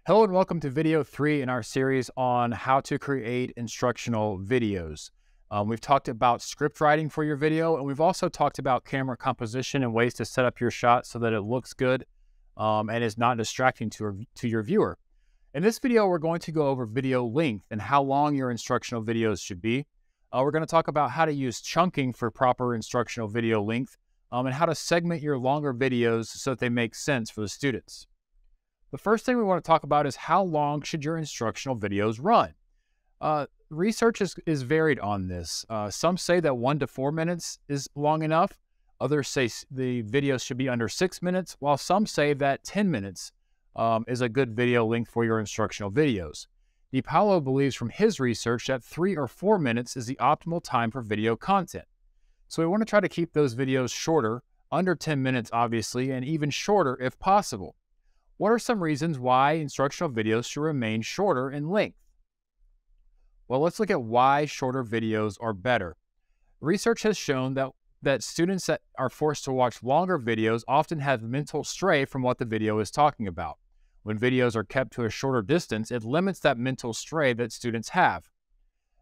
Hello and welcome to video 3 in our series on how to create instructional videos. We've talked about script writing for your video, and we've also talked about camera composition and ways to set up your shot so that it looks good and is not distracting to your viewer. In this video, we're going to go over video length and how long your instructional videos should be. We're going to talk about how to use chunking for proper instructional video length and how to segment your longer videos so that they make sense for the students. The first thing we want to talk about is how long should your instructional videos run? Research is varied on this. Some say that 1 to 4 minutes is long enough. Others say the videos should be under 6 minutes, while some say that 10 minutes is a good video length for your instructional videos. DiPaolo believes from his research that 3 or 4 minutes is the optimal time for video content. So we want to try to keep those videos shorter, under 10 minutes obviously, and even shorter if possible. What are some reasons why instructional videos should remain shorter in length? Well, let's look at why shorter videos are better. Research has shown that students that are forced to watch longer videos often have mental stray from what the video is talking about. When videos are kept to a shorter distance, it limits that mental stray that students have.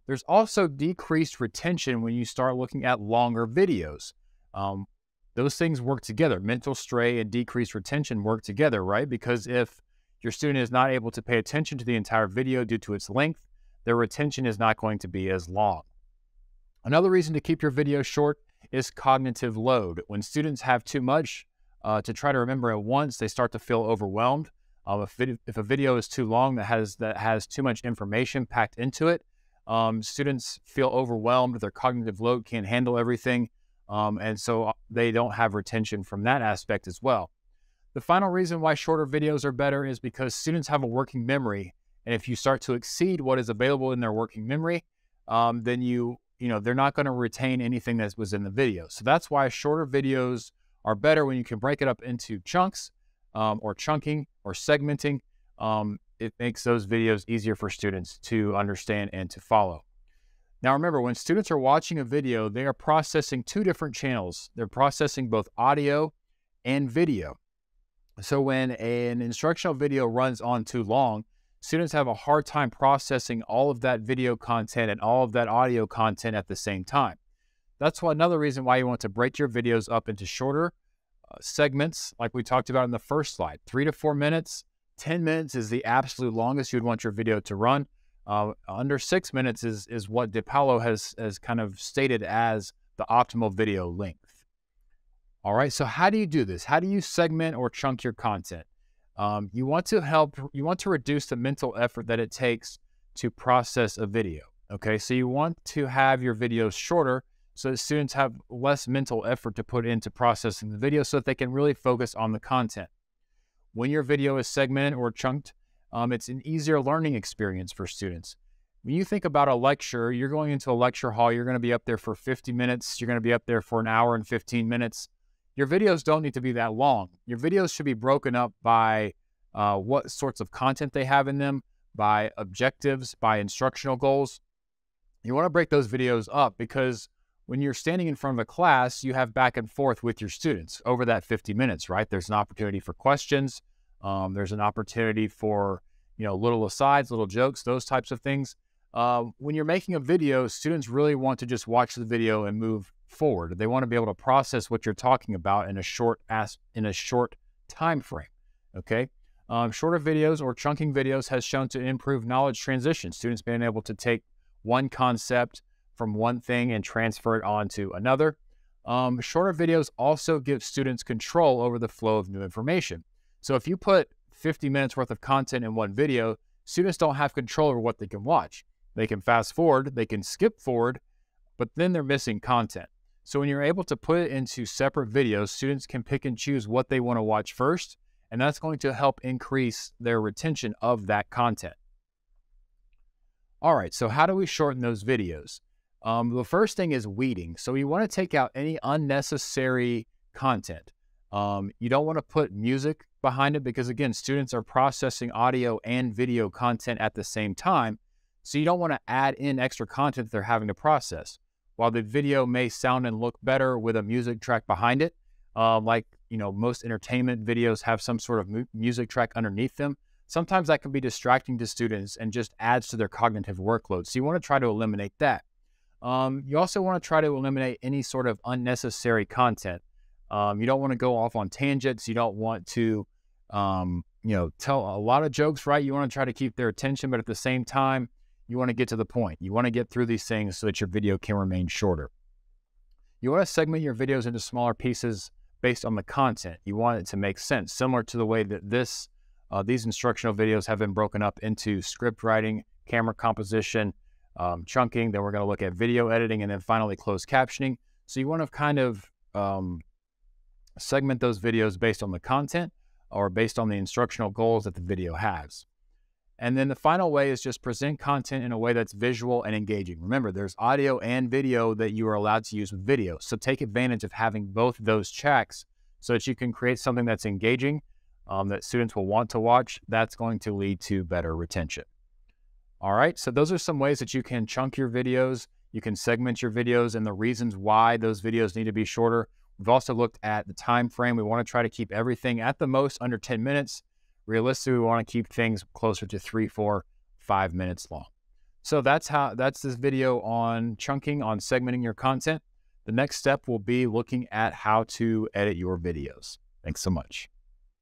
There's also decreased retention when you start looking at longer videos. Those things work together. Mental stray and decreased retention work together, right? Because if your student is not able to pay attention to the entire video due to its length, their retention is not going to be as long. Another reason to keep your video short is cognitive load. When students have too much to try to remember at once, they start to feel overwhelmed. If a video is too long that has too much information packed into it, students feel overwhelmed. Their cognitive load can't handle everything. And so they don't have retention from that aspect as well. The final reason why shorter videos are better is because students have a working memory. And if you start to exceed what is available in their working memory, then they're not going to retain anything that was in the video. So that's why shorter videos are better when you can break it up into chunks or chunking or segmenting. It makes those videos easier for students to understand and to follow. Now remember, when students are watching a video, they are processing two different channels. They're processing both audio and video. So when an instructional video runs on too long, students have a hard time processing all of that video content and all of that audio content at the same time. That's another reason why you want to break your videos up into shorter segments, like we talked about in the first slide. 3 to 4 minutes, 10 minutes is the absolute longest you'd want your video to run. Under 6 minutes is what DiPaolo has kind of stated as the optimal video length. All right, so how do you do this? How do you segment or chunk your content? You want to reduce the mental effort that it takes to process a video. Okay, so you want to have your videos shorter so that students have less mental effort to put into processing the video so that they can really focus on the content. When your video is segmented or chunked, it's an easier learning experience for students. When you think about a lecture, you're going into a lecture hall, you're going to be up there for 50 minutes, you're going to be up there for an hour and 15 minutes. Your videos don't need to be that long. Your videos should be broken up by what sorts of content they have in them, by objectives, by instructional goals. You want to break those videos up because when you're standing in front of a class, you have back and forth with your students over that 50 minutes, right? There's an opportunity for questions. There's an opportunity for, little asides, little jokes, those types of things. When you're making a video, students really want to just watch the video and move forward. They want to be able to process what you're talking about in a short time frame. Okay. Shorter videos or chunking videos has shown to improve knowledge transition. Students being able to take one concept from one thing and transfer it on to another. Shorter videos also give students control over the flow of new information. So if you put 50 minutes worth of content in one video, students don't have control over what they can watch. They can fast forward, they can skip forward, but then they're missing content. So when you're able to put it into separate videos, students can pick and choose what they want to watch first, and that's going to help increase their retention of that content. All right, so how do we shorten those videos? The first thing is weeding. So you want to take out any unnecessary content. You don't want to put music behind it because, again, students are processing audio and video content at the same time. So you don't want to add in extra content they're having to process. While the video may sound and look better with a music track behind it, most entertainment videos have some sort of music track underneath them. sometimes that can be distracting to students and just adds to their cognitive workload. So you want to try to eliminate that. You also want to try to eliminate any sort of unnecessary content. You don't want to go off on tangents. You don't want to, tell a lot of jokes, right? You want to try to keep their attention, but at the same time, you want to get to the point. You want to get through these things so that your video can remain shorter. You want to segment your videos into smaller pieces based on the content. You want it to make sense, similar to the way that these instructional videos have been broken up into script writing, camera composition, chunking. Then we're going to look at video editing, and then finally closed captioning. So you want to kind of segment those videos based on the content or based on the instructional goals that the video has. And then the final way is just present content in a way that's visual and engaging. Remember, there's audio and video that you are allowed to use with video. So take advantage of having both those checks so that you can create something that's engaging, that students will want to watch. That's going to lead to better retention. All right, so those are some ways that you can chunk your videos. You can segment your videos and the reasons why those videos need to be shorter. We've also looked at the time frame. We want to try to keep everything at the most under 10 minutes. Realistically, we want to keep things closer to 3, 4, 5 minutes long. So that's this video on chunking, on segmenting your content. The next step will be looking at how to edit your videos. Thanks so much.